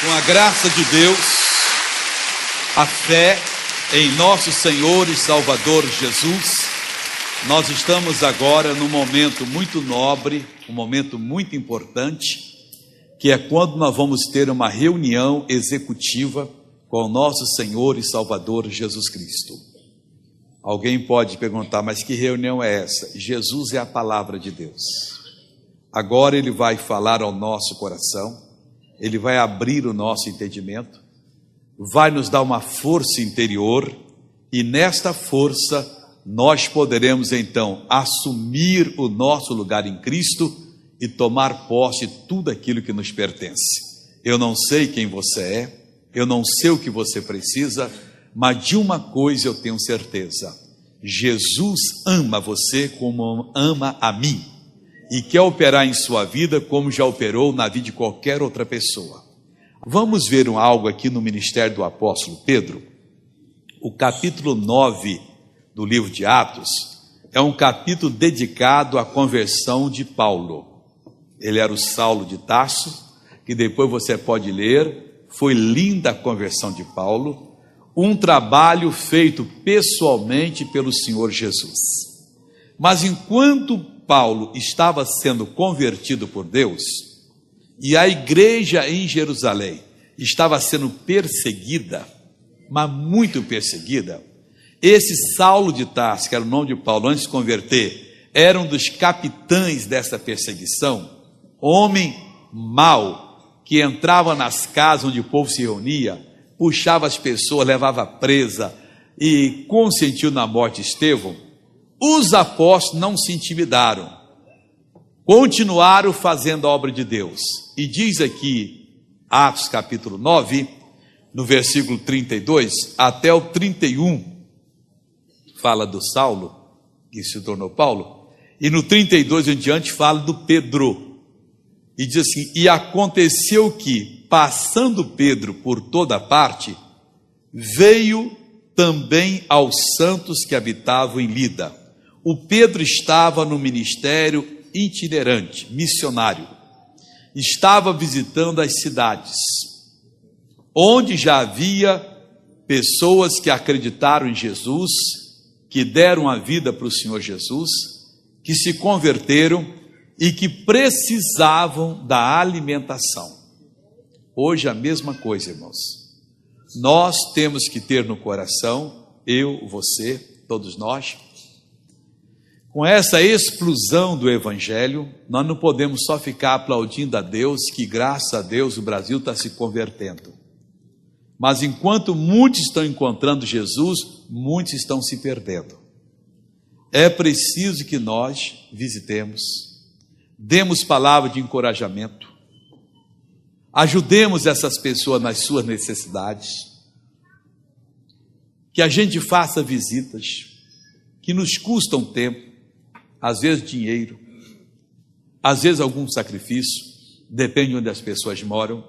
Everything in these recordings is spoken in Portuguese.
Com a graça de Deus, a fé em nosso Senhor e Salvador Jesus, nós estamos agora num momento muito nobre, um momento muito importante, que é quando nós vamos ter uma reunião executiva com o nosso Senhor e Salvador Jesus Cristo. Alguém pode perguntar, mas que reunião é essa? Jesus é a palavra de Deus. Agora Ele vai falar ao nosso coração, Ele vai abrir o nosso entendimento, vai nos dar uma força interior, e nesta força nós poderemos então assumir o nosso lugar em Cristo e tomar posse de tudo aquilo que nos pertence. Eu não sei quem você é, eu não sei o que você precisa, mas de uma coisa eu tenho certeza: Jesus ama você como ama a mim, e quer operar em sua vida como já operou na vida de qualquer outra pessoa. Vamos ver algo aqui no ministério do apóstolo Pedro. O capítulo 9 do livro de Atos é um capítulo dedicado à conversão de Paulo. Ele era o Saulo de Tarso, que depois você pode ler. Foi linda a conversão de Paulo, um trabalho feito pessoalmente pelo Senhor Jesus. Mas enquanto Paulo estava sendo convertido por Deus, e a igreja em Jerusalém estava sendo perseguida, mas muito perseguida, esse Saulo de Tarso, que era o nome de Paulo antes de se converter, era um dos capitães dessa perseguição, homem mau, que entrava nas casas onde o povo se reunia, puxava as pessoas, levava presa e consentiu na morte de Estevão. Os apóstolos não se intimidaram, continuaram fazendo a obra de Deus. E diz aqui, Atos capítulo 9, no versículo 32 até o 31, fala do Saulo, que se tornou Paulo, e no 32 em diante fala do Pedro. E diz assim: e aconteceu que, passando Pedro por toda parte, veio também aos santos que habitavam em Lida. O Pedro estava no ministério itinerante, missionário. Estava visitando as cidades, onde já havia pessoas que acreditaram em Jesus, que deram a vida para o Senhor Jesus, que se converteram e que precisavam da alimentação. Hoje a mesma coisa, irmãos. Nós temos que ter no coração, eu, você, todos nós, com essa explosão do Evangelho, nós não podemos só ficar aplaudindo a Deus, que graças a Deus o Brasil está se convertendo. Mas enquanto muitos estão encontrando Jesus, muitos estão se perdendo. É preciso que nós visitemos, demos palavra de encorajamento, ajudemos essas pessoas nas suas necessidades, que a gente faça visitas que nos custam tempo, às vezes dinheiro, às vezes algum sacrifício, depende de onde as pessoas moram,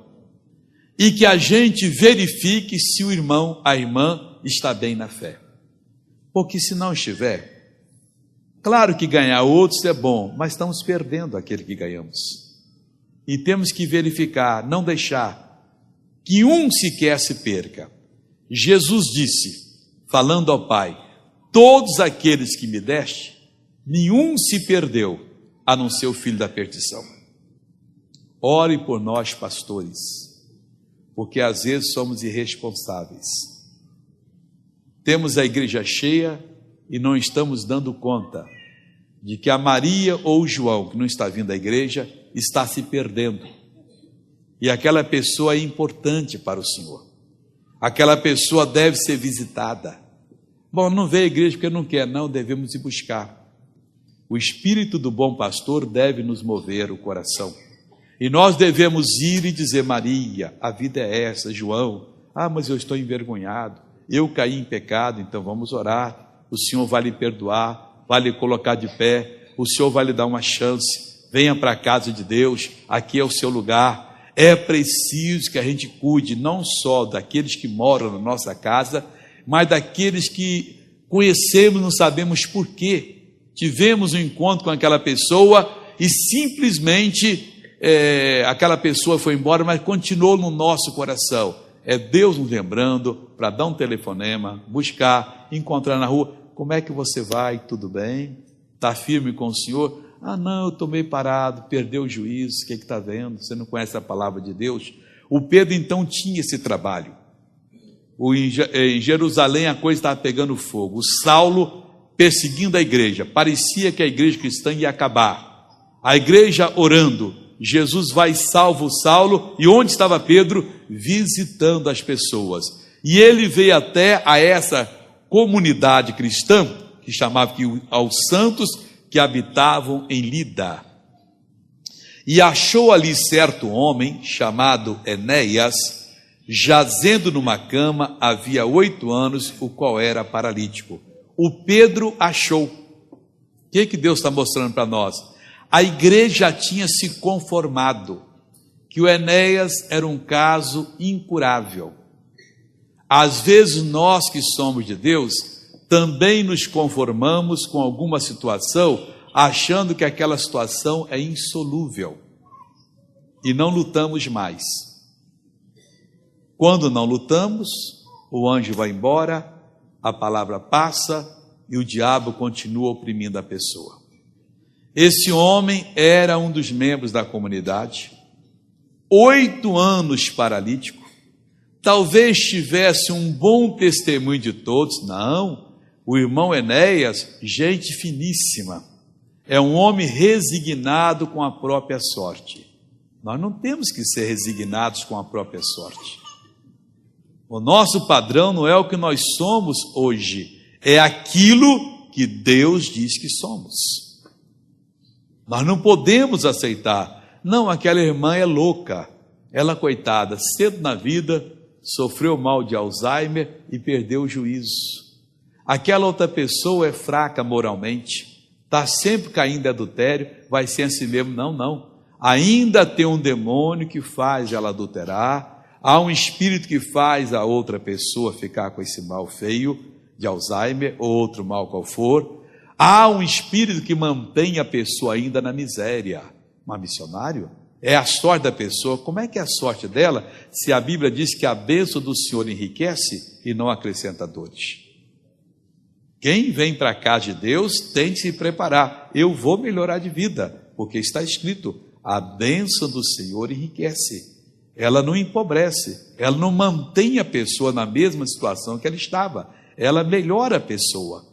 e que a gente verifique se o irmão, a irmã está bem na fé. Porque se não estiver, claro que ganhar outros é bom, mas estamos perdendo aquele que ganhamos. E temos que verificar, não deixar que um sequer se perca. Jesus disse, falando ao Pai: todos aqueles que me deste, nenhum se perdeu, a não ser o filho da perdição. Ore por nós, pastores, porque às vezes somos irresponsáveis. Temos a igreja cheia e não estamos dando conta de que a Maria ou o João, que não está vindo à igreja, está se perdendo. E aquela pessoa é importante para o Senhor. Aquela pessoa deve ser visitada. Bom, não veio à igreja porque não quer, não, devemos ir buscar. O espírito do bom pastor deve nos mover o coração. E nós devemos ir e dizer: Maria, a vida é essa. João, mas eu estou envergonhado, eu caí em pecado, então vamos orar. O Senhor vai lhe perdoar, vai lhe colocar de pé, o Senhor vai lhe dar uma chance. Venha para a casa de Deus, aqui é o seu lugar. É preciso que a gente cuide não só daqueles que moram na nossa casa, mas daqueles que conhecemos, não sabemos porquê. Tivemos um encontro com aquela pessoa e simplesmente aquela pessoa foi embora, mas continuou no nosso coração. É Deus nos lembrando para dar um telefonema, buscar, encontrar na rua. Como é que você vai? Tudo bem? Está firme com o Senhor? Ah, não, eu estou meio parado, perdeu o juízo, o que está vendo? Você não conhece a palavra de Deus? O Pedro então tinha esse trabalho. Em Jerusalém a coisa estava pegando fogo. O Saulo perseguindo a igreja. Parecia que a igreja cristã ia acabar. A igreja orando. Jesus vai e salva o Saulo. E onde estava Pedro? Visitando as pessoas. E ele veio até a essa comunidade cristã, que chamava aos santos que habitavam em Lida. E achou ali certo homem, chamado Enéas, jazendo numa cama havia 8 anos, o qual era paralítico. O Pedro achou. O que Deus está mostrando para nós? A igreja já tinha se conformado que o Enéas era um caso incurável. Às vezes nós que somos de Deus, também nos conformamos com alguma situação, achando que aquela situação é insolúvel, e não lutamos mais. Quando não lutamos, o anjo vai embora, a palavra passa e o diabo continua oprimindo a pessoa. Esse homem era um dos membros da comunidade, 8 anos paralítico, talvez tivesse um bom testemunho de todos. Não, o irmão Enéas, gente finíssima, é um homem resignado com a própria sorte. Nós não temos que ser resignados com a própria sorte. O nosso padrão não é o que nós somos hoje, é aquilo que Deus diz que somos. Nós não podemos aceitar. Não, aquela irmã é louca. Ela, coitada, cedo na vida, sofreu mal de Alzheimer e perdeu o juízo. Aquela outra pessoa é fraca moralmente, está sempre caindo em adultério, vai ser assim mesmo. Não. Ainda tem um demônio que faz ela adulterar, há um espírito que faz a outra pessoa ficar com esse mal feio de Alzheimer, ou outro mal qual for. Há um espírito que mantém a pessoa ainda na miséria. Mas missionário? É a sorte da pessoa. Como é que é a sorte dela, se a Bíblia diz que a bênção do Senhor enriquece e não acrescenta dores? Quem vem para a casa de Deus tem de se preparar. Eu vou melhorar de vida, porque está escrito, a bênção do Senhor enriquece. Ela não empobrece, ela não mantém a pessoa na mesma situação que ela estava, ela melhora a pessoa.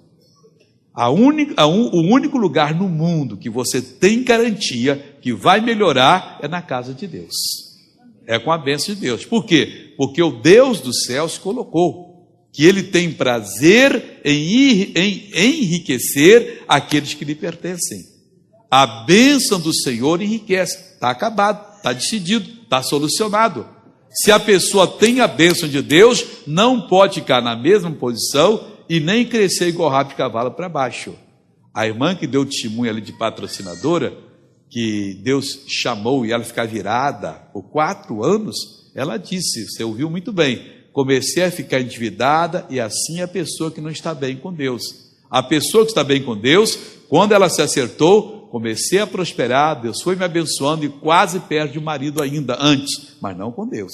O único lugar no mundo que você tem garantia que vai melhorar é na casa de Deus. É com a bênção de Deus. Por quê? Porque o Deus dos céus colocou que Ele tem prazer em enriquecer aqueles que lhe pertencem. A bênção do Senhor enriquece. Está acabado, está decidido, está solucionado. Se a pessoa tem a bênção de Deus, não pode ficar na mesma posição e nem crescer igual rabo de cavalo para baixo. A irmã que deu testemunho ali de patrocinadora, que Deus chamou e ela ficar virada por 4 anos, ela disse, você ouviu muito bem, comecei a ficar endividada e assim é a pessoa que não está bem com Deus. A pessoa que está bem com Deus, quando ela se acertou, comecei a prosperar, Deus foi me abençoando e quase perde o marido ainda antes, mas não com Deus.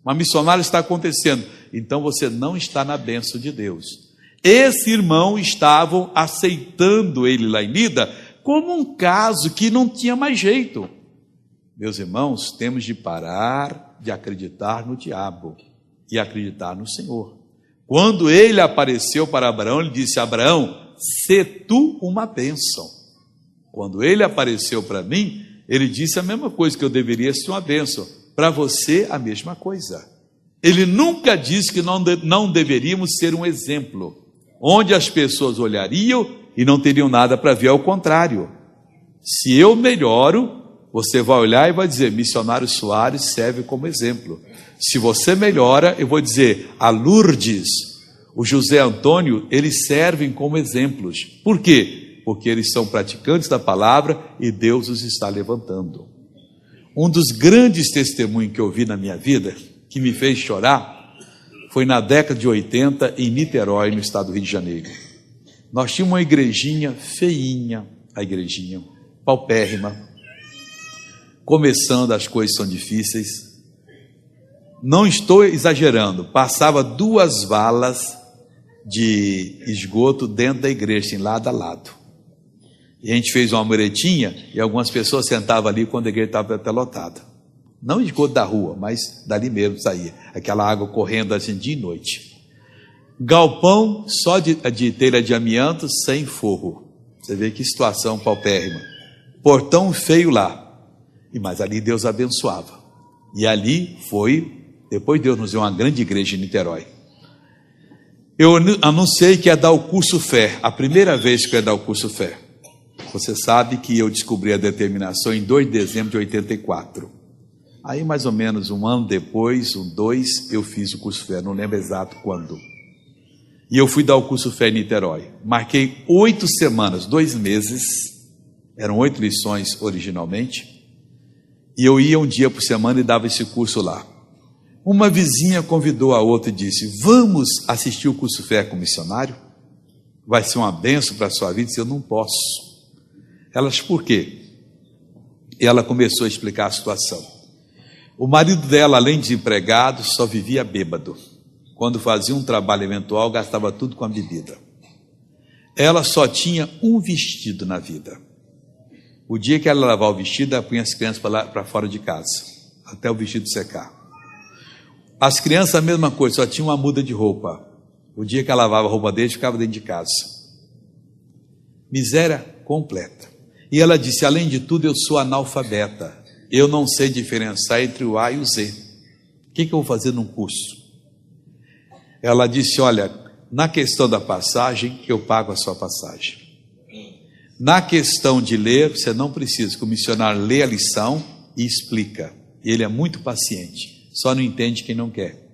Uma missionária está acontecendo, então você não está na bênção de Deus. Esse irmão estavam aceitando ele lá em Lida como um caso que não tinha mais jeito. Meus irmãos, temos de parar de acreditar no diabo e acreditar no Senhor. Quando ele apareceu para Abraão, ele disse, Abraão, sê tu uma bênção. Quando ele apareceu para mim, ele disse a mesma coisa, que eu deveria ser uma bênção. Para você, a mesma coisa. Ele nunca disse que não deveríamos ser um exemplo, onde as pessoas olhariam e não teriam nada para ver, ao contrário. Se eu melhoro, você vai olhar e vai dizer, missionário Soares serve como exemplo. Se você melhora, eu vou dizer, a Lourdes, o José Antônio, eles servem como exemplos. Por quê? Porque eles são praticantes da palavra e Deus os está levantando. Um dos grandes testemunhos que eu vi na minha vida, que me fez chorar, foi na década de 80, em Niterói, no estado do Rio de Janeiro. Nós tínhamos uma igrejinha feinha, a igrejinha, paupérrima. começando, as coisas são difíceis. Não estou exagerando, passava 2 valas de esgoto dentro da igreja, assim, lado a lado. E a gente fez uma muretinha e algumas pessoas sentavam ali quando a igreja estava até lotada. Não esgoto da rua, mas dali mesmo saía. Aquela água correndo assim dia e noite. Galpão só de telha de amianto, sem forro. Você vê que situação paupérrima. Portão feio lá. Mas ali Deus abençoava. E ali foi, depois Deus nos deu uma grande igreja em Niterói. Eu anunciei que ia dar o curso Fé, a primeira vez que eu ia dar o curso Fé. Você sabe que eu descobri a determinação em 2 de dezembro de 84. Aí mais ou menos um ano depois, 2, eu fiz o curso Fé, não lembro exato quando. E eu fui dar o curso Fé em Niterói. Marquei 8 semanas, 2 meses, eram 8 lições originalmente, e eu ia um dia por semana e dava esse curso lá. Uma vizinha convidou a outra e disse: vamos assistir o curso Fé com missionário? Vai ser uma bênção para a sua vida. Eu disse: eu não posso. Elas, por quê? E ela começou a explicar a situação. O marido dela, além de desempregado, só vivia bêbado. Quando fazia um trabalho eventual, gastava tudo com a bebida. Ela só tinha um vestido na vida. O dia que ela lavava o vestido, ela punha as crianças para fora de casa, até o vestido secar. As crianças, a mesma coisa, só tinham uma muda de roupa. O dia que ela lavava a roupa deles, ficava dentro de casa. Miséria completa. E ela disse: além de tudo, eu sou analfabeta. Eu não sei diferenciar entre o A e o Z. O que eu vou fazer num curso? Ela disse: olha, na questão da passagem, eu pago a sua passagem. Na questão de ler, você não precisa, que o missionário lê a lição e explica. Ele é muito paciente, só não entende quem não quer.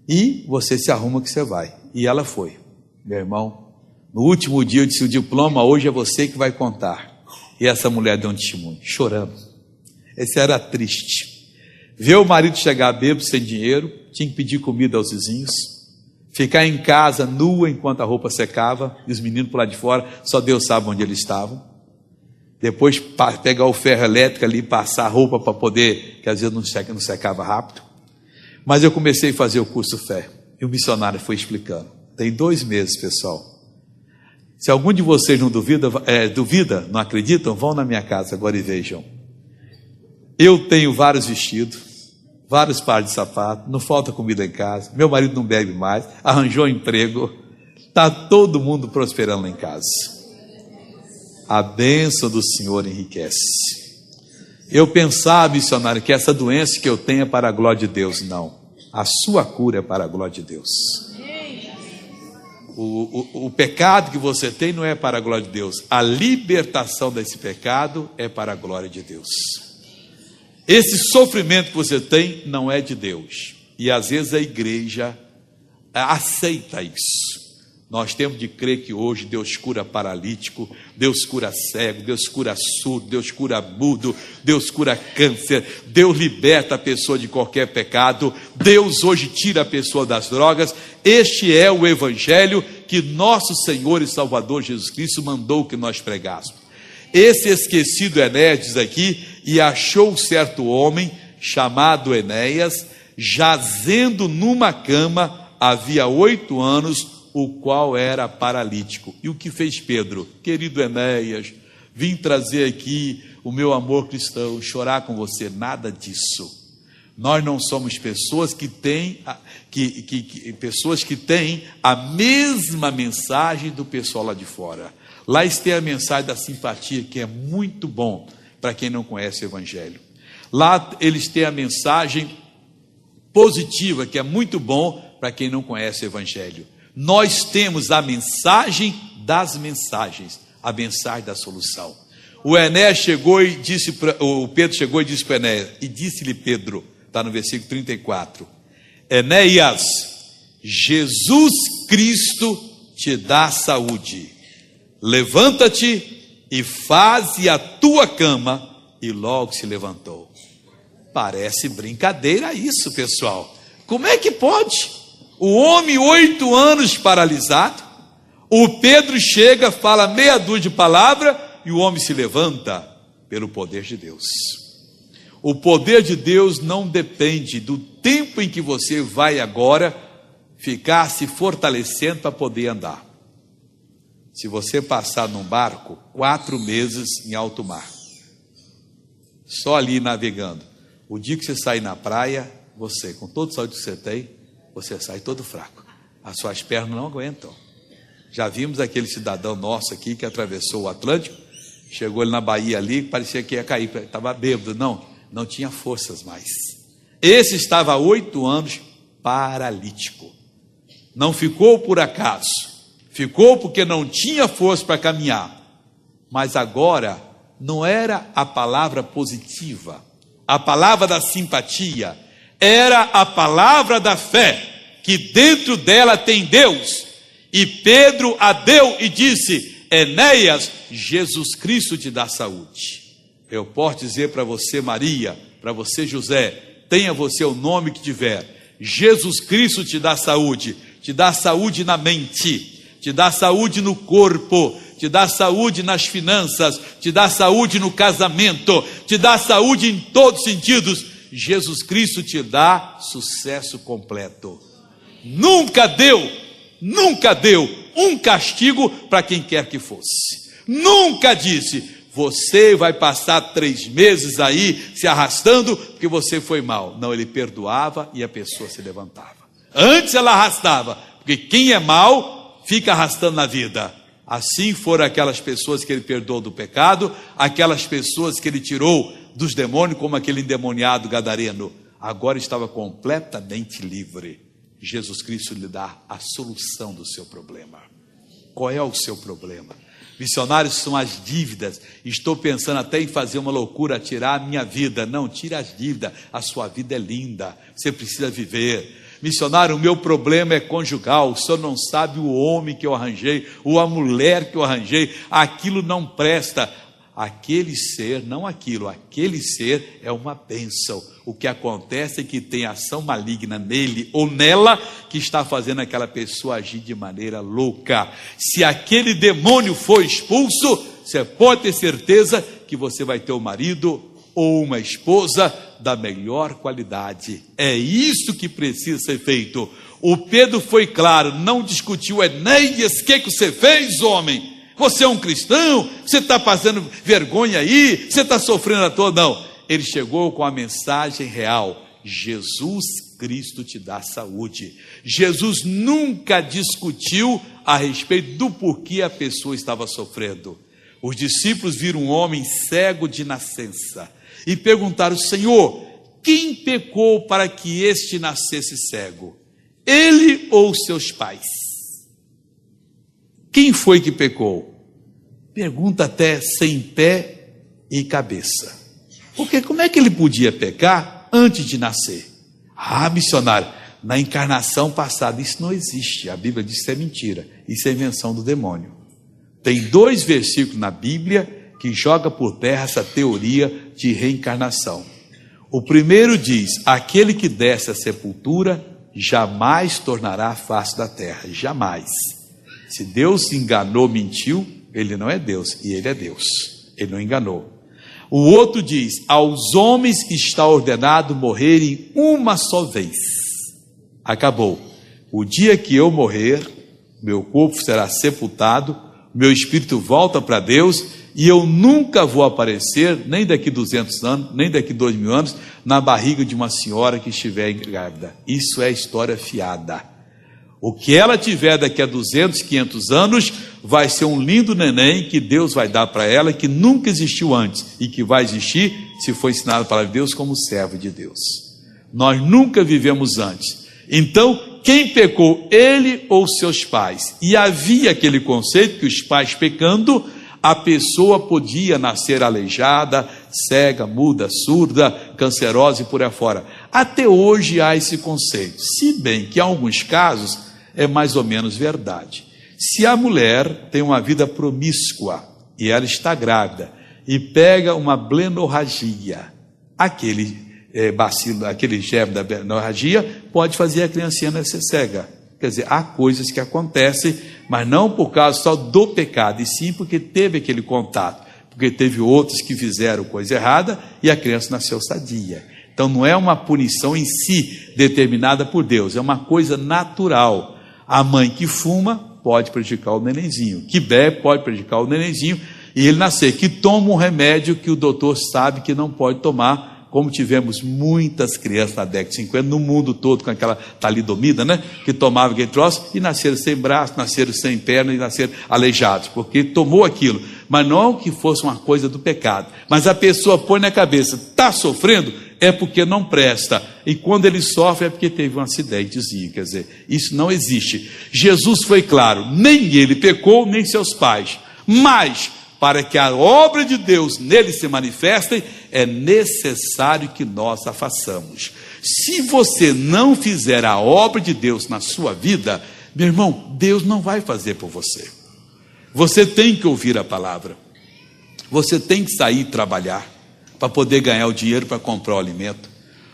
E você se arruma que você vai. E ela foi. Meu irmão, no último dia eu disse: o diploma hoje é você que vai contar. E essa mulher deu um testemunho, chorando. Esse era triste. Ver o marido chegar bêbado, sem dinheiro, tinha que pedir comida aos vizinhos, ficar em casa nua enquanto a roupa secava, e os meninos por lá de fora, só Deus sabe onde eles estavam. Depois pegar o ferro elétrico ali, passar a roupa para poder, que às vezes não secava rápido. Mas eu comecei a fazer o curso Fé, e o missionário foi explicando. Tem 2 meses, pessoal. Se algum de vocês não duvida, não acreditam, vão na minha casa agora e vejam. Eu tenho vários vestidos, vários pares de sapato, não falta comida em casa, meu marido não bebe mais, arranjou emprego, está todo mundo prosperando lá em casa. A bênção do Senhor enriquece. Eu pensava, missionário, que essa doença que eu tenho é para a glória de Deus. Não, a sua cura é para a glória de Deus. O pecado que você tem não é para a glória de Deus. A libertação desse pecado é para a glória de Deus. Esse sofrimento que você tem não é de Deus. E às vezes a igreja aceita isso. Nós temos de crer que hoje Deus cura paralítico, Deus cura cego, Deus cura surdo, Deus cura mudo, Deus cura câncer, Deus liberta a pessoa de qualquer pecado, Deus hoje tira a pessoa das drogas. Este é o evangelho que nosso Senhor e Salvador Jesus Cristo mandou que nós pregássemos. Esse esquecido Enéas diz aqui: e achou certo homem chamado Enéas, jazendo numa cama, havia 8 anos, o qual era paralítico. E o que fez Pedro? Querido Enéas, vim trazer aqui o meu amor cristão, chorar com você. Nada disso. Nós não somos pessoas que têm pessoas que têm a mesma mensagem do pessoal lá de fora. Lá eles têm a mensagem da simpatia, que é muito bom para quem não conhece o evangelho. Lá eles têm a mensagem positiva, que é muito bom para quem não conhece o evangelho. Nós temos a mensagem das mensagens, a mensagem da solução. O Enéas chegou e disse, o Pedro chegou e disse para Enéas, e disse-lhe Pedro, está no versículo 34, Enéas, Jesus Cristo te dá saúde, levanta-te e faze a tua cama. E logo se levantou. Parece brincadeira isso, pessoal. Como é que pode? O homem 8 anos paralisado, o Pedro chega, fala meia dúzia de palavras e o homem se levanta. pelo poder de Deus. O poder de Deus não depende do tempo em que você vai agora ficar se fortalecendo para poder andar. Se você passar num barco 4 meses em alto mar, só ali navegando, o dia que você sair na praia, você, com todo o saúde que você tem, você sai todo fraco. As suas pernas não aguentam. Já vimos aquele cidadão nosso aqui que atravessou o Atlântico, chegou ele na Bahia ali, parecia que ia cair, estava bêbado. Não tinha forças mais. Esse estava há 8 anos paralítico. Não ficou por acaso, ficou porque não tinha força para caminhar. Mas agora não era a palavra positiva, a palavra da simpatia, era a palavra da fé, que dentro dela tem Deus. E Pedro a deu e disse: Enéas, Jesus Cristo te dá saúde. Eu posso dizer para você, Maria, para você, José, tenha você o nome que tiver, Jesus Cristo te dá saúde na mente, te dá saúde no corpo, te dá saúde nas finanças, te dá saúde no casamento, te dá saúde em todos os sentidos. Jesus Cristo te dá sucesso completo. Nunca deu um castigo para quem quer que fosse. Nunca disse: você vai passar 3 meses aí se arrastando porque você foi mal. Não, ele perdoava e a pessoa se levantava. Antes ela arrastava, porque quem é mal fica arrastando na vida. Assim foram aquelas pessoas que ele perdoou do pecado, aquelas pessoas que ele tirou dos demônios, como aquele endemoniado gadareno. Agora estava completamente livre. Jesus Cristo lhe dá a solução do seu problema. Qual é o seu problema? Missionários, são as dívidas. Estou pensando até em fazer uma loucura, tirar a minha vida. Não, tira as dívidas, a sua vida é linda, você precisa viver. Missionário, o meu problema é conjugal, o senhor não sabe o homem que eu arranjei, ou a mulher que eu arranjei, aquilo não presta. Aquele ser, não aquilo, aquele ser é uma bênção. O que acontece é que tem ação maligna nele ou nela que está fazendo aquela pessoa agir de maneira louca. Se aquele demônio for expulso, você pode ter certeza que você vai ter um marido ou uma esposa da melhor qualidade. É isso que precisa ser feito. O Pedro foi claro, não discutiu. Enéas, o que você fez, homem? Você é um cristão? Você está passando vergonha aí? Você está sofrendo à toa? Não. Ele chegou com a mensagem real: Jesus Cristo te dá saúde. Jesus nunca discutiu a respeito do porquê a pessoa estava sofrendo. Os discípulos viram um homem cego de nascença e perguntaram: Senhor, quem pecou para que este nascesse cego? Ele ou seus pais? Quem foi que pecou? Pergunta até sem pé e cabeça. Porque como é que ele podia pecar antes de nascer? Ah, missionário, na encarnação passada isso não existe. A Bíblia diz que isso é mentira. Isso é invenção do demônio. Tem 2 versículos na Bíblia que joga por terra essa teoria de reencarnação. O primeiro diz: aquele que desce à sepultura jamais tornará a face da terra. Jamais. Se Deus se enganou, mentiu, ele não é Deus, e ele é Deus. Ele não enganou. O outro diz: aos homens está ordenado morrerem uma só vez. Acabou. O dia que eu morrer, meu corpo será sepultado, meu espírito volta para Deus, e eu nunca vou aparecer, nem daqui 200 anos, nem daqui 2000 anos, na barriga de uma senhora que estiver grávida. Isso é história fiada. O que ela tiver daqui a 200, 500 anos, vai ser um lindo neném que Deus vai dar para ela, que nunca existiu antes, e que vai existir se for ensinado a palavra de Deus como servo de Deus. Nós nunca vivemos antes. Então, quem pecou, ele ou seus pais? E havia aquele conceito que os pais pecando, a pessoa podia nascer aleijada, cega, muda, surda, cancerosa e por aí fora. Até hoje há esse conceito, se bem que em alguns casos é mais ou menos verdade. Se a mulher tem uma vida promíscua e ela está grávida e pega uma blenorragia, aquele bacilo, aquele germe da blenorragia pode fazer a criancinha nascer cega. Quer dizer, há coisas que acontecem, mas não por causa só do pecado, e sim porque teve aquele contato. porque teve outros que fizeram coisa errada e a criança nasceu sadia. Então não é uma punição em si determinada por Deus, é uma coisa natural. A mãe que fuma pode prejudicar o nenenzinho, que bebe pode prejudicar o nenenzinho, e ele nascer, que toma um remédio que o doutor sabe que não pode tomar, como tivemos muitas crianças na década de 50, no mundo todo, com aquela talidomida, né? Que tomava aquele troço e nasceram sem braço, nasceram sem perna e nasceram aleijados, porque tomou aquilo. Mas não que fosse uma coisa do pecado. Mas a pessoa põe na cabeça, está sofrendo, é porque não presta. E quando ele sofre é porque teve um acidentezinho. Quer dizer, isso não existe. Jesus foi claro, nem ele pecou, nem seus pais. Mas, para que a obra de Deus nele se manifeste, é necessário que nós a façamos. Se você não fizer a obra de Deus na sua vida, meu irmão, Deus não vai fazer por você. Você tem que ouvir a palavra. Você tem que sair trabalhar para poder ganhar o dinheiro para comprar o alimento.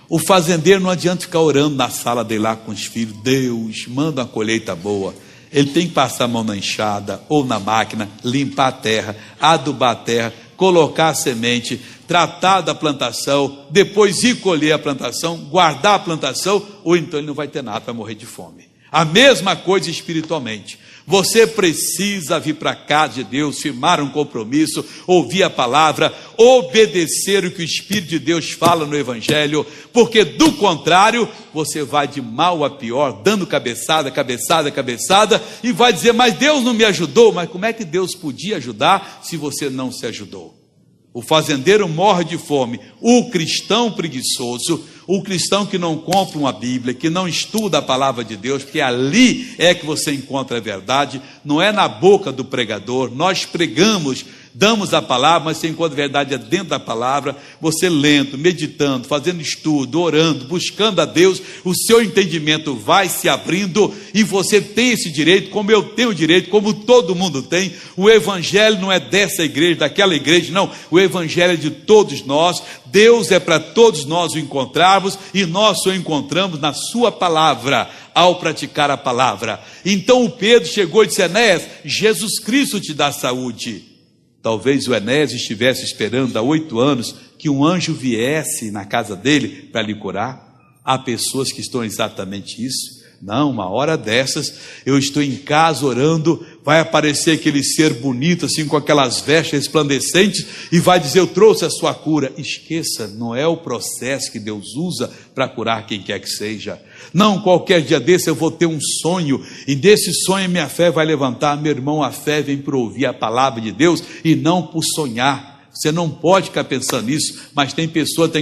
O fazendeiro não adianta ficar orando na sala dele lá com os filhos. Deus, manda uma colheita boa. Ele tem que passar a mão na enxada ou na máquina, limpar a terra, adubar a terra, colocar a semente, tratar da plantação, depois ir colher a plantação, guardar a plantação, ou então ele não vai ter nada, vai morrer de fome. A mesma coisa espiritualmente. Você precisa vir para a casa de Deus, firmar um compromisso, ouvir a palavra, obedecer o que o Espírito de Deus fala no Evangelho, porque do contrário, você vai de mal a pior, dando cabeçada, e vai dizer, mas Deus não me ajudou. Mas como é que Deus podia ajudar se você não se ajudou? O fazendeiro morre de fome, o cristão preguiçoso, o cristão que não compra uma Bíblia, que não estuda a palavra de Deus, porque ali é que você encontra a verdade, não é na boca do pregador. Nós pregamos, damos a palavra, mas você encontra a verdade dentro da palavra. Você lendo, meditando, fazendo estudo, orando, buscando a Deus, o seu entendimento vai se abrindo, e você tem esse direito, como eu tenho direito, como todo mundo tem. O Evangelho não é dessa igreja, daquela igreja, não. O Evangelho é de todos nós. Deus é para todos nós o encontrarmos, e nós só encontramos na sua palavra, ao praticar a palavra. Então o Pedro chegou e disse, Enéas, Jesus Cristo te dá saúde. Talvez o Enéas estivesse esperando há 8 anos que um anjo viesse na casa dele para lhe curar. Há pessoas que estão exatamente isso. Não, uma hora dessas, eu estou em casa orando, vai aparecer aquele ser bonito, assim, com aquelas vestes resplandecentes, e vai dizer, eu trouxe a sua cura. Esqueça, não é o processo que Deus usa para curar quem quer que seja. Não, qualquer dia desse eu vou ter um sonho, e desse sonho minha fé vai levantar. Meu irmão, a fé vem para ouvir a palavra de Deus, e não por sonhar. Você não pode ficar pensando nisso, mas tem pessoas que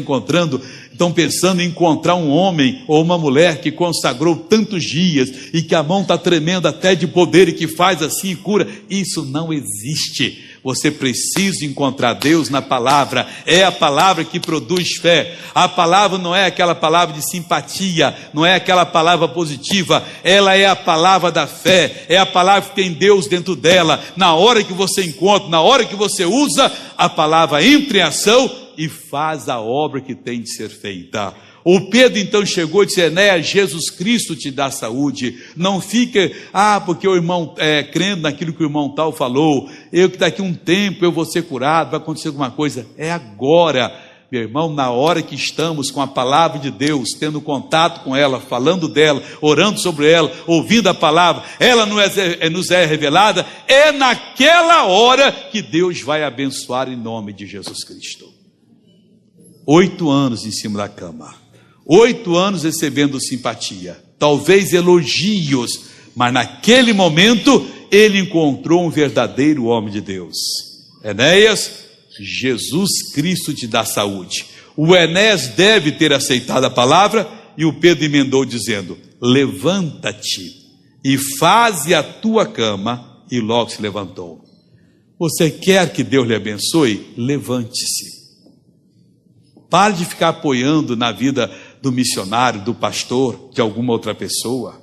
estão pensando em encontrar um homem ou uma mulher que consagrou tantos dias e que a mão está tremendo até de poder e que faz assim e cura. Isso não existe. Você precisa encontrar Deus na palavra. É a palavra que produz fé. A palavra não é aquela palavra de simpatia, não é aquela palavra positiva. Ela é a palavra da fé, é a palavra que tem Deus dentro dela. Na hora que você encontra, na hora que você usa, a palavra entra em ação e faz a obra que tem de ser feita. O Pedro então chegou e disse, Enéas, Jesus Cristo te dá saúde. Não fica, porque o irmão crendo naquilo que o irmão tal falou, eu que daqui a um tempo eu vou ser curado, vai acontecer alguma coisa. É agora, meu irmão, na hora que estamos com a palavra de Deus, tendo contato com ela, falando dela, orando sobre ela, ouvindo a palavra, ela nos é revelada, é naquela hora que Deus vai abençoar em nome de Jesus Cristo. 8 anos em cima da cama, 8 anos recebendo simpatia, talvez elogios, mas naquele momento ele encontrou um verdadeiro homem de Deus. Enéas, Jesus Cristo te dá saúde. O Enéas deve ter aceitado a palavra, e o Pedro emendou dizendo, levanta-te e faze a tua cama, e logo se levantou. Você quer que Deus lhe abençoe? Levante-se. Pare de ficar apoiando na vida do missionário, do pastor, de alguma outra pessoa,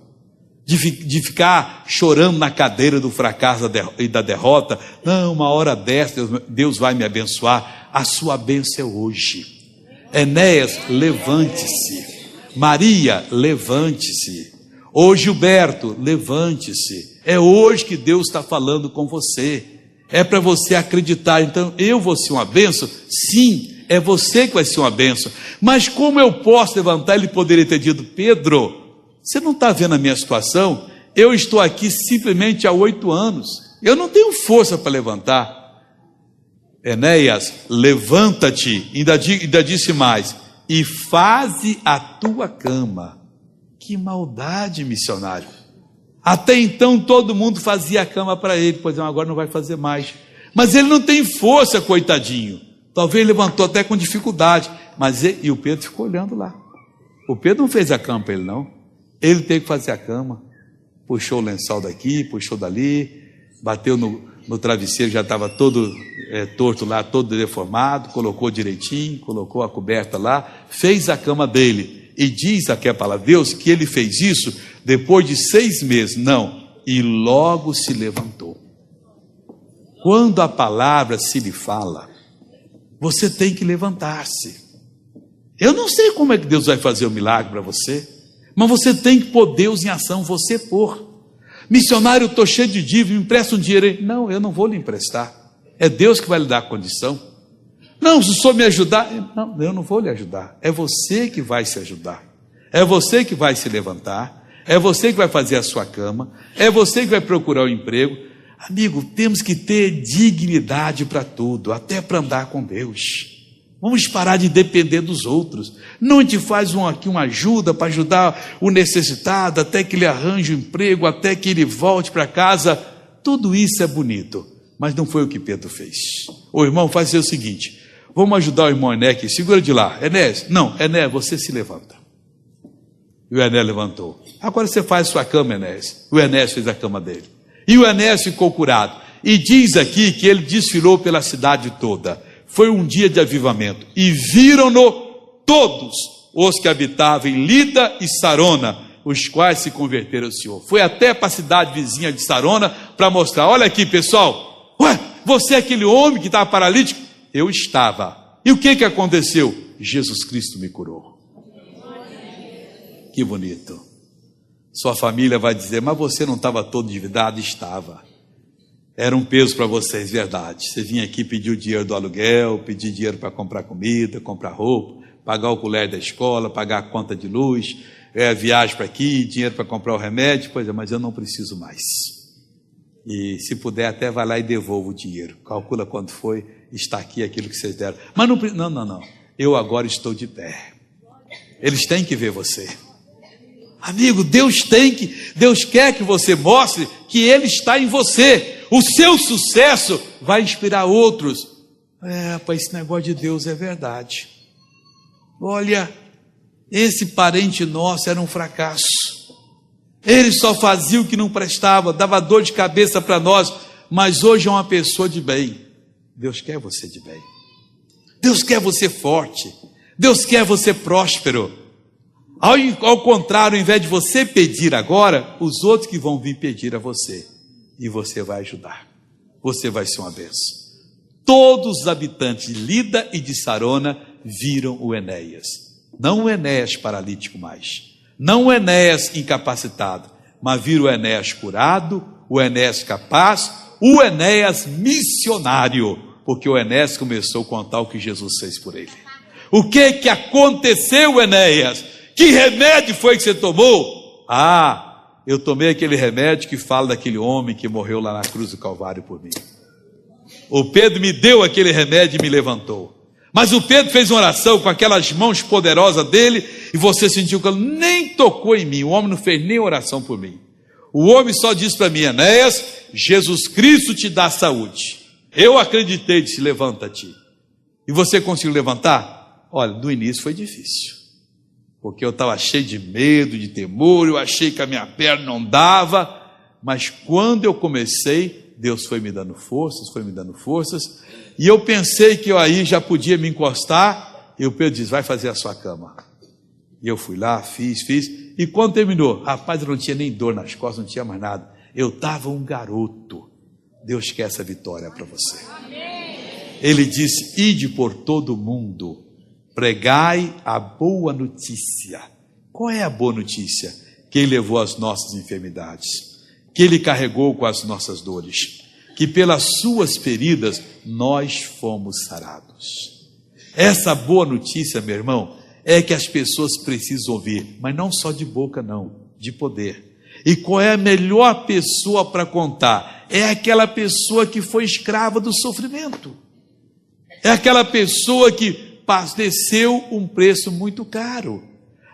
de ficar chorando na cadeira do fracasso e da derrota. Não, uma hora dessa Deus vai me abençoar. A sua bênção é hoje. Enéas, levante-se. Maria, levante-se. Ô Gilberto, levante-se. É hoje que Deus está falando com você. É para você acreditar. Então, eu vou ser uma bênção? Sim, é você que vai ser uma bênção. Mas como eu posso levantar? Ele poderia ter dito: Pedro, você não está vendo a minha situação? Eu estou aqui simplesmente há 8 anos. Eu não tenho força para levantar. Enéas, levanta-te. Ainda disse mais: e faze a tua cama. Que maldade, missionário. Até então todo mundo fazia a cama para ele. Pois não, agora não vai fazer mais. Mas ele não tem força, coitadinho. Talvez ele levantou até com dificuldade. E o Pedro ficou olhando lá. O Pedro não fez a cama para ele, não. Ele teve que fazer a cama. Puxou o lençol daqui, puxou dali, bateu no travesseiro, já estava todo torto lá, todo deformado, colocou direitinho, colocou a coberta lá, fez a cama dele. E diz aqui a palavra de Deus que ele fez isso depois de 6 meses. Não, e logo se levantou. Quando a palavra se lhe fala, você tem que levantar-se. Eu não sei como é que Deus vai fazer o milagre para você, mas você tem que pôr Deus em ação, você pôr. Missionário, eu estou cheio de dívida, me empresta um dinheiro. Não, eu não vou lhe emprestar. É Deus que vai lhe dar a condição. Não, se o senhor me ajudar. Não, eu não vou lhe ajudar. É você que vai se ajudar. É você que vai se levantar. É você que vai fazer a sua cama. É você que vai procurar o emprego. Amigo, temos que ter dignidade para tudo, até para andar com Deus. Vamos parar de depender dos outros. Não te faz aqui uma ajuda para ajudar o necessitado, até que ele arranje um emprego, até que ele volte para casa. Tudo isso é bonito, mas não foi o que Pedro fez. Ô irmão, faz o seguinte: vamos ajudar o irmão Ené aqui, segura de lá. Enéas, não, Ené, você se levanta. E o Ené levantou. Agora você faz sua cama, Enéas. O Enéas fez a cama dele. E o Enéas ficou curado. E diz aqui que ele desfilou pela cidade toda. Foi um dia de avivamento. E viram-no todos os que habitavam em Lida e Sarona, os quais se converteram ao Senhor. Foi até para a cidade vizinha de Sarona para mostrar: olha aqui, pessoal. Ué, você é aquele homem que estava paralítico? Eu estava. E o que aconteceu? Jesus Cristo me curou. Que bonito. Sua família vai dizer: mas você não estava todo endividado? Estava. Era um peso para vocês, verdade. Você vinha aqui pedir o dinheiro do aluguel, pedir dinheiro para comprar comida, comprar roupa, pagar o colégio da escola, pagar a conta de luz, viagem para aqui, dinheiro para comprar o remédio. Pois é, mas eu não preciso mais. E se puder, até vai lá e devolva o dinheiro. Calcula quanto foi, está aqui aquilo que vocês deram. Mas não. Eu agora estou de pé. Eles têm que ver você. Amigo, Deus quer que você mostre que Ele está em você. O seu sucesso vai inspirar outros. Para esse negócio de Deus é verdade. Olha, esse parente nosso era um fracasso. Ele só fazia o que não prestava, dava dor de cabeça para nós, mas hoje é uma pessoa de bem. Deus quer você de bem. Deus quer você forte. Deus quer você próspero. Ao contrário, ao invés de você pedir agora, os outros que vão vir pedir a você. E você vai ajudar. Você vai ser uma bênção. Todos os habitantes de Lida e de Sarona viram o Enéas. Não o Enéas paralítico mais. Não o Enéas incapacitado. Mas viram o Enéas curado, o Enéas capaz, o Enéas missionário. Porque o Enéas começou a contar o que Jesus fez por ele. O que aconteceu, Enéas? Que remédio foi que você tomou? Eu tomei aquele remédio que fala daquele homem que morreu lá na cruz do Calvário por mim. O Pedro me deu aquele remédio e me levantou. Mas o Pedro fez uma oração com aquelas mãos poderosas dele, e você sentiu que ele nem tocou em mim. O homem não fez nem oração por mim. O homem só disse para mim: Enéas, Jesus Cristo te dá saúde. Eu acreditei, disse: levanta-te. E você conseguiu levantar? Olha, no início foi difícil. Porque eu estava cheio de medo, de temor, eu achei que a minha perna não dava, mas quando eu comecei, Deus foi me dando forças, e eu pensei que eu aí já podia me encostar, e o Pedro disse: vai fazer a sua cama. E eu fui lá, fiz, e quando terminou, rapaz, eu não tinha nem dor nas costas, não tinha mais nada, eu estava um garoto. Deus quer essa vitória para você. Ele disse: ide por todo o mundo, pregai a boa notícia. Qual é a boa notícia? Que Ele levou as nossas enfermidades, que Ele carregou com as nossas dores. que pelas suas feridas nós fomos sarados. Essa boa notícia, meu irmão, é que as pessoas precisam ouvir, mas não só de boca não, de poder. E qual é a melhor pessoa para contar? É aquela pessoa que foi escrava do sofrimento. É aquela pessoa que padeceu um preço muito caro.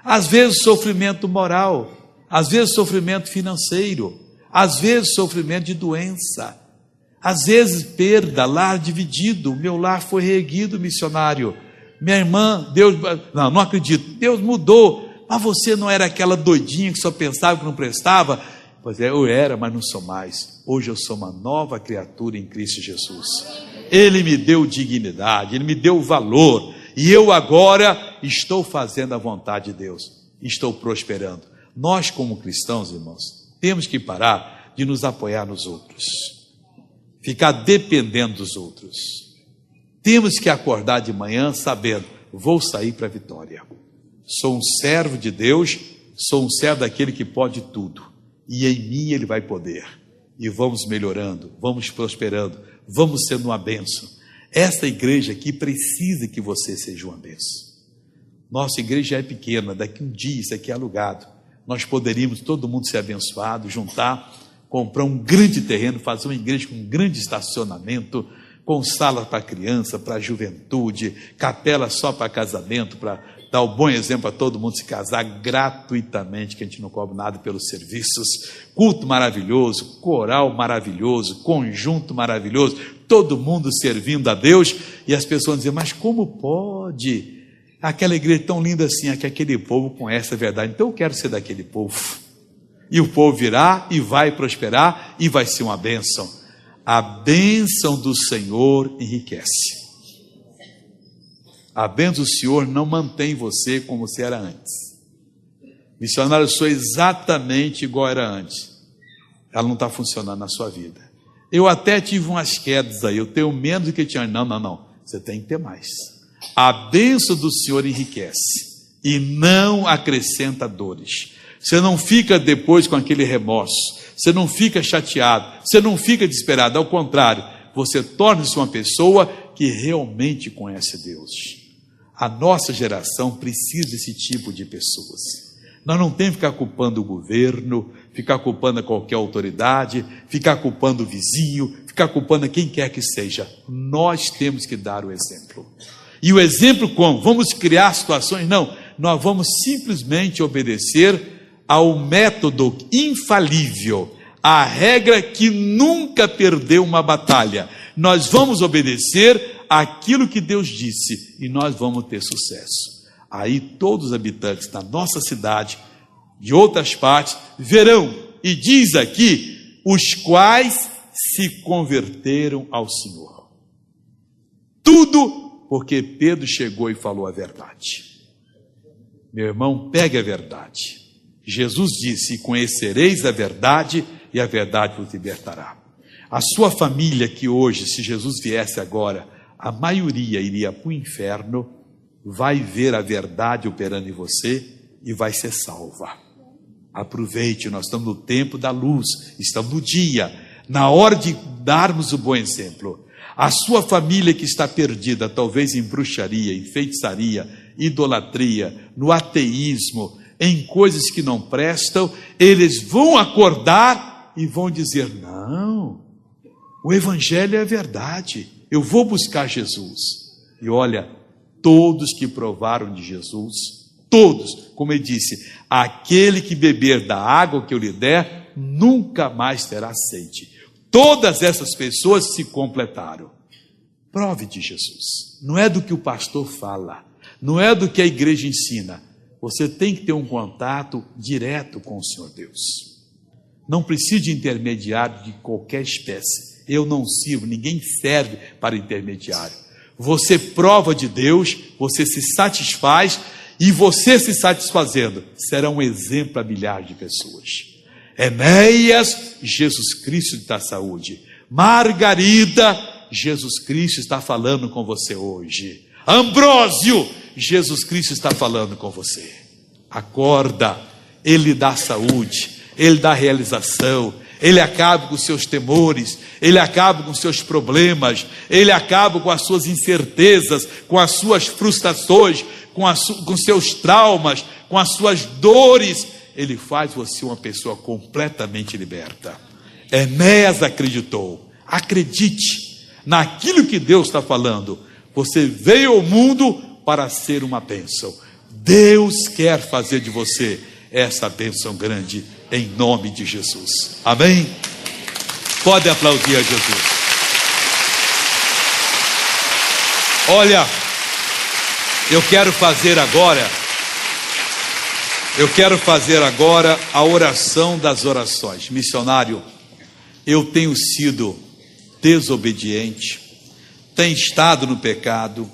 Às vezes sofrimento moral, às vezes sofrimento financeiro, às vezes sofrimento de doença, às vezes perda, lar dividido. Meu lar foi reerguido, missionário. Minha irmã, Deus, não acredito, Deus mudou, mas você não era aquela doidinha que só pensava que não prestava? Pois é, eu era, mas não sou mais. Hoje eu sou uma nova criatura em Cristo Jesus. Ele me deu dignidade, Ele me deu valor, e eu agora estou fazendo a vontade de Deus, estou prosperando. Nós como cristãos, irmãos, temos que parar de nos apoiar nos outros, ficar dependendo dos outros. Temos que acordar de manhã sabendo, vou sair para a vitória. Sou um servo de Deus, sou um servo daquele que pode tudo. E em mim Ele vai poder. E vamos melhorando, vamos prosperando, vamos sendo uma bênção. Essa igreja aqui precisa que você seja uma bênção. Nossa igreja é pequena, daqui um dia isso aqui é alugado. Nós poderíamos, todo mundo ser abençoado, juntar, comprar um grande terreno, fazer uma igreja com um grande estacionamento, com sala para criança, para juventude, capela só para casamento, para dar um bom exemplo para todo mundo se casar gratuitamente, que a gente não cobra nada pelos serviços, culto maravilhoso, coral maravilhoso, conjunto maravilhoso, todo mundo servindo a Deus, e as pessoas dizem, mas como pode? Aquela igreja tão linda assim, é que aquele povo conhece a verdade, então eu quero ser daquele povo, e o povo virá, e vai prosperar, e vai ser uma bênção. A bênção do Senhor enriquece. A bênção do Senhor não mantém você como você era antes. Missionário, eu sou exatamente igual era antes. Ela não está funcionando na sua vida. Eu até tive umas quedas aí, eu tenho menos do que tinha. Não. Você tem que ter mais. A bênção do Senhor enriquece e não acrescenta dores. Você não fica depois com aquele remorso. Você não fica chateado, você não fica desesperado, ao contrário, você torna-se uma pessoa que realmente conhece Deus. A nossa geração precisa desse tipo de pessoas. Nós não temos que ficar culpando o governo, ficar culpando qualquer autoridade, ficar culpando o vizinho, ficar culpando quem quer que seja. Nós temos que dar o exemplo. E o exemplo como? Vamos criar situações? Não, nós vamos simplesmente obedecer ao método infalível, a regra que nunca perdeu uma batalha. Nós vamos obedecer aquilo que Deus disse e nós vamos ter sucesso. Aí todos os habitantes da nossa cidade, de outras partes, verão, e diz aqui, os quais se converteram ao Senhor. Tudo porque Pedro chegou e falou a verdade. Meu irmão, pegue a verdade. Jesus disse, conhecereis a verdade e a verdade vos libertará. A sua família que hoje, se Jesus viesse agora, a maioria iria para o inferno, vai ver a verdade operando em você e vai ser salva. Aproveite, nós estamos no tempo da luz, estamos no dia, na hora de darmos o bom exemplo. A sua família que está perdida, talvez em bruxaria, em feitiçaria, idolatria, no ateísmo, em coisas que não prestam, eles vão acordar e vão dizer, não, o Evangelho é verdade, eu vou buscar Jesus. E olha, todos que provaram de Jesus, todos, como ele disse, aquele que beber da água que eu lhe der, nunca mais terá sede. Todas essas pessoas se completaram. Prove de Jesus, não é do que o pastor fala, não é do que a igreja ensina. Você tem que ter um contato direto com o Senhor Deus. Não precisa de intermediário de qualquer espécie. Eu não sirvo, ninguém serve para intermediário. Você prova de Deus, você se satisfaz, e você se satisfazendo será um exemplo a milhares de pessoas. Enéas, Jesus Cristo da saúde. Margarida, Jesus Cristo está falando com você hoje. Ambrósio, Jesus Cristo está falando com você. Acorda, Ele dá saúde, Ele dá realização, Ele acaba com os seus temores, Ele acaba com os seus problemas, Ele acaba com as suas incertezas, com as suas frustrações, com seus traumas, com as suas dores. Ele faz você uma pessoa completamente liberta. Enéas acreditou. Acredite naquilo que Deus está falando. Você veio ao mundo para ser uma bênção. Deus quer fazer de você essa bênção grande, em nome de Jesus. Amém? Pode aplaudir a Jesus. Olha, eu quero fazer agora a oração das orações. Missionário, eu tenho sido desobediente, tenho estado no pecado,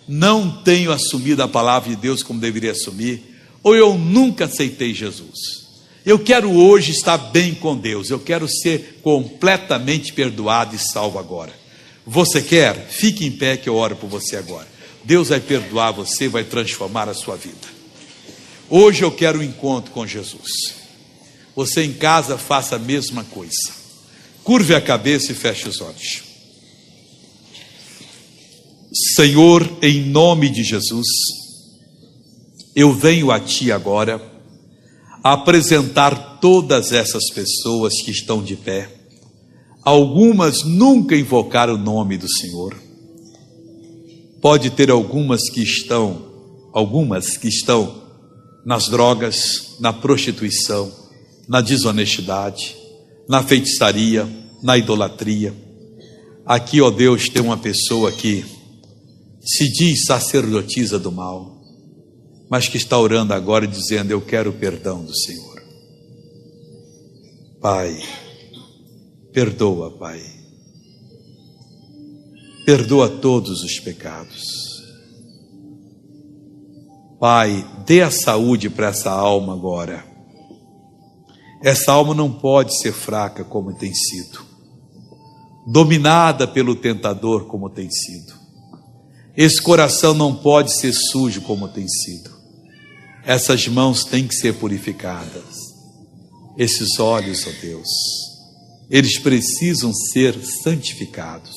não tenho assumido a palavra de Deus como deveria assumir, ou eu nunca aceitei Jesus. Eu quero hoje estar bem com Deus, eu quero ser completamente perdoado e salvo agora. Você quer? Fique em pé que eu oro por você agora. Deus vai perdoar você, vai transformar a sua vida. Hoje eu quero um encontro com Jesus. Você em casa faça a mesma coisa. Curve a cabeça e feche os olhos. Senhor, em nome de Jesus, eu venho a Ti agora apresentar todas essas pessoas que estão de pé. Algumas nunca invocaram o nome do Senhor. Pode ter algumas que estão nas drogas, na prostituição, na desonestidade, na feitiçaria, na idolatria. Aqui, ó Deus, tem uma pessoa que se diz sacerdotisa do mal, mas que está orando agora e dizendo: eu quero o perdão do Senhor. Pai, perdoa, Pai. Perdoa todos os pecados. Pai, dê a saúde para essa alma agora. Essa alma não pode ser fraca como tem sido, dominada pelo tentador como tem sido. Esse coração não pode ser sujo como tem sido. Essas mãos têm que ser purificadas. Esses olhos, ó Deus, eles precisam ser santificados.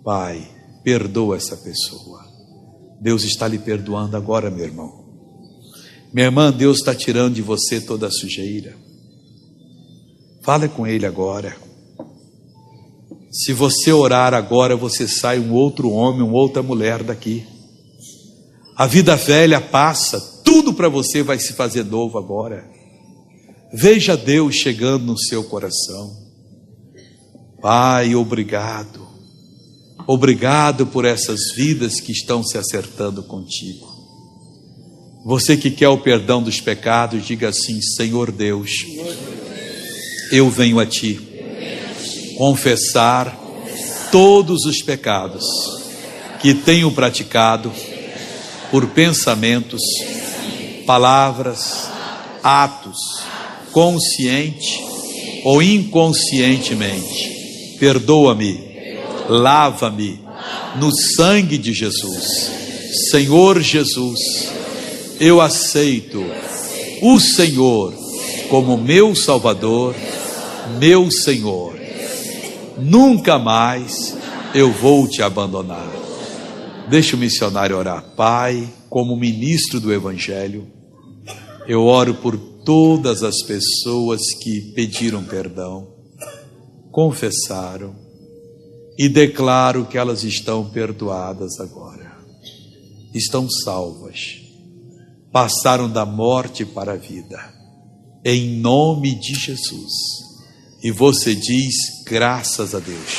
Pai, perdoa essa pessoa. Deus está lhe perdoando agora, meu irmão. Minha irmã, Deus está tirando de você toda a sujeira. Fale com Ele agora. Se você orar agora, você sai um outro homem, uma outra mulher daqui. A vida velha passa, tudo para você vai se fazer novo agora. Veja Deus chegando no seu coração. Pai, obrigado. Obrigado por essas vidas que estão se acertando contigo. Você que quer o perdão dos pecados, diga assim: Senhor Deus, eu venho a Ti confessar todos os pecados que tenho praticado por pensamentos, palavras, atos, consciente ou inconscientemente. Perdoa-me, lava-me no sangue de Jesus. Senhor Jesus, eu aceito o Senhor como meu Salvador, meu Senhor. Nunca mais eu vou te abandonar. Deixa o missionário orar. Pai, como ministro do Evangelho, eu oro por todas as pessoas que pediram perdão, confessaram, e declaro que elas estão perdoadas agora. Estão salvas. Passaram da morte para a vida. Em nome de Jesus. E você diz: graças a Deus.